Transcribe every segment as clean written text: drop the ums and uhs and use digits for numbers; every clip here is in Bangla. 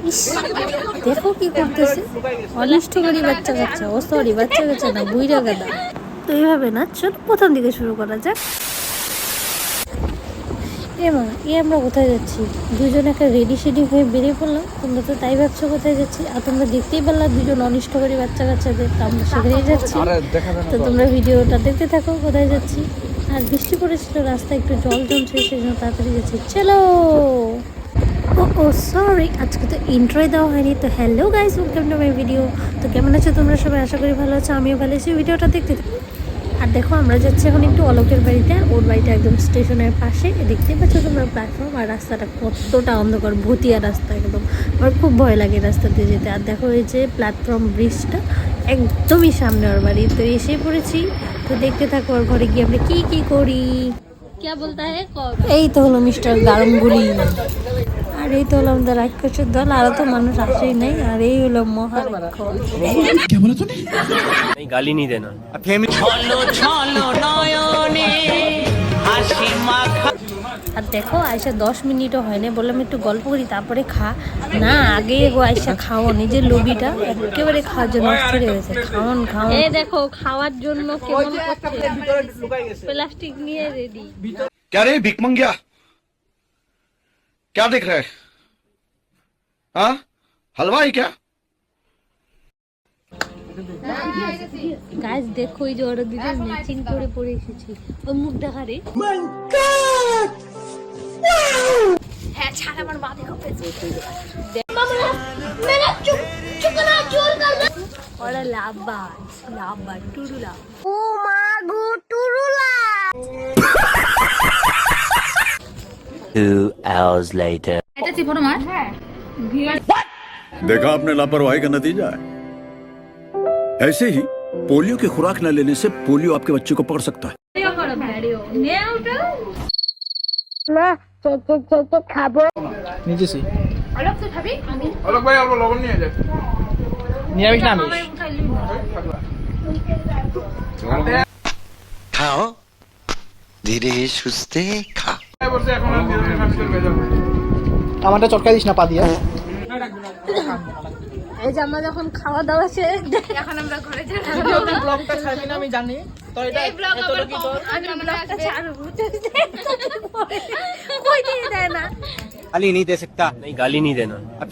ইস, দেখো কি করতেছে, অনিষ্টকারী বাচ্চা কাচ্চা। ও সরি, বাচ্চা কাচ্চা না, বুইড়া গাদা। তো এইভাবে না, চল প্রথম দিকে শুরু করা যাক। আমরা কোথায় যাচ্ছি? দুজন একটা রেডি শেডি হয়ে বেরিয়ে পড়লাম। তোমরা তো তাই ভাবছো কোথায় যাচ্ছি, আর তোমরা দেখতেই পারলাম দুজন অনিষ্টকারী বাচ্চা কাচ্চাদের। তো আমরা সেখানেই যাচ্ছি। তো তোমরা ভিডিওটা দেখতে থাকো কোথায় যাচ্ছি। আর বৃষ্টি পড়েছিল, রাস্তায় একটু জল জমছে, সেই জন্য তাড়াতাড়ি যাচ্ছি। চলো। ও সরি, আজকে তো ইন্ট্রোই দেওয়া হয়নি। তো hello guys, welcome to my video. তো কেমন আছো তোমরা সবাই? আশা করি ভালো আছো, আমিও ভালো আছি। ভিডিওটা দেখতে থাকো। আর দেখো, আমরা যাচ্ছি এখন একটু অলোকের বাড়িতে। ওর বাড়িটা একদম স্টেশনের পাশে। দেখতে পাচ্ছ তোমরা প্ল্যাটফর্ম, আর রাস্তাটা কতটা অন্ধকার, ভুতিয়া রাস্তা একদম। আমার খুব ভয় লাগে রাস্তা দিয়ে যেতে। আর দেখো এই যে প্ল্যাটফর্ম ব্রিজটা একদমই সামনে ওর বাড়ি। তো এসে পড়েছি। তো দেখতে থাকো ওর ঘরে গিয়ে আমরা কি কি করি। क्या बोलता है? এই তো হলো মিস্টার গারঙ্গুলি, আর এই তো হলো আমাদের রাক্ষসের দল। আরো তো মানুষ আসেই নাই। আর এই হলো মহারাক্ষস। क्या बोला तूने? नहीं, गाली नहीं देना। আর দেখো আয়সা 10 মিনিটও হয়নি, বললাম একটু গল্প করি তারপরে খা। না, আগে গো আয়সা খাও, নিজের লোভিটা একেবারে খাওয়ার জন্য অস্থির হয়েছে। খাওন খাওন। এই দেখো খাওয়ার জন্য কেমন করছে, প্লাস্টিক নিয়ে রেডি। क्या रे भिक मंगिया, क्या देख रहे? हाँ, हलवाई क्या? গাইস দেখো, এই যে ওরা দুজন ম্যাচিং করে পরে এসেছি। ও মুখ দেখা রে। হ্যাঁ, ছাড় আমার মা, দেখো ওরা লাভবা টুরুলা। ও মা গো, টুরুলা। 2 hours later. এটা চিপড় মার। देखा आपने लापरवाही का नतीजा है। ऐसे ही पोलियो की खुराक न लेने से पोलियो आपके बच्चे को पकड़ सकता है। খাবো নিচেছি। অলক তো খাবি? আমি অলক ভাই অল্প লবণ নিয়ে যায়। নিরামিষ না আমিষ? खाओ धीरे सुस्ते खा। আমারটা চটকা দিস না পা দিয়া। এই যে আমরা যখন খাওয়া দাওয়া শেষ, এখন আমরা ঘরে যাই। ব্লগটা ছাড়বি না আমি জানি। তো এটা এতটুকু তোর। আমি ব্লগটা ছাড়বো। কই দিয়ে দেয় না। गाली नहीं दे सकता। नहीं, गाली नहीं देना। अब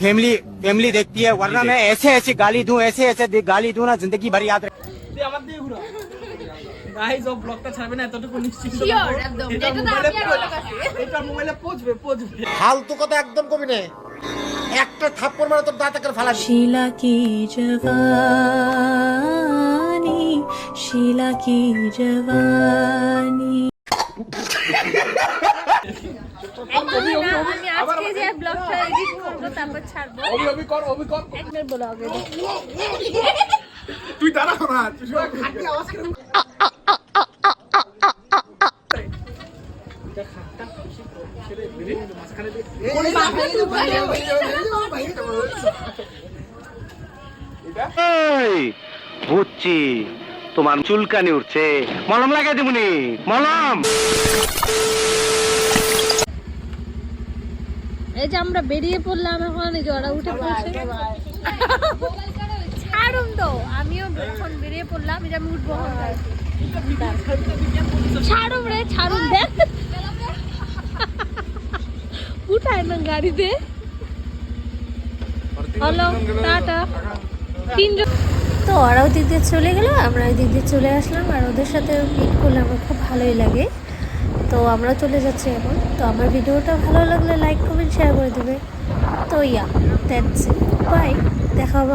फैमिली देखती है, वरना मैं ऐसे ऐसे गाली दूं, ऐसे ऐसे गाली दूं ना, जिंदगी भर याद रहे। তুই আমার দিয়ে ঘুরা। গাইস, ও ব্লগটা ছাড়বে না এতটুকু নিশ্চিত। শিওর একদম। এটা তো আমি আর অলক আছে। এটা মোবাইলে পৌঁছবে। फालतू কথা একদম কবি না, একটা থাপ্পড় মারা তোর দাঁত করে ফালা। शीला की जवानी, शीला की जवानी। আমি আজকে যে ব্লগটা এডিট করব তারপর ছাড়বো। অভি কর। একবার ব্লগে তুই দাঁড়া না, তুই খাটি আওয়াজ করে। বুঝছি, তোমার চুলকানি উঠছে, মলম লাগাই দেবনি। মলম। এই যে আমরা বেরিয়ে পড়লাম এখন। এই যে ওরা উঠে পড়ছে। ছাড়ুন তো, আমিও এখন বেরিয়ে পড়লাম। এই যে আমি উঠবো। ছাড়ুন রে, ছাড়ুন। দেখ উঠায় না গাড়িতে। Hello, tata. তিনজন। তো ওরাও দিক দিয়ে চলে গেল, আমরা ওই দিক দিয়ে চলে আসলাম। আর ওদের সাথে মিট করলে আমার খুব ভালোই লাগে। তো আমরা চলে যাচ্ছি এখন। তো আমার ভিডিওটা ভালো লাগলে লাইক কমেন্ট শেয়ার করে দেবে। তো দ্যাটস ইট, বাই। দেখা হবে।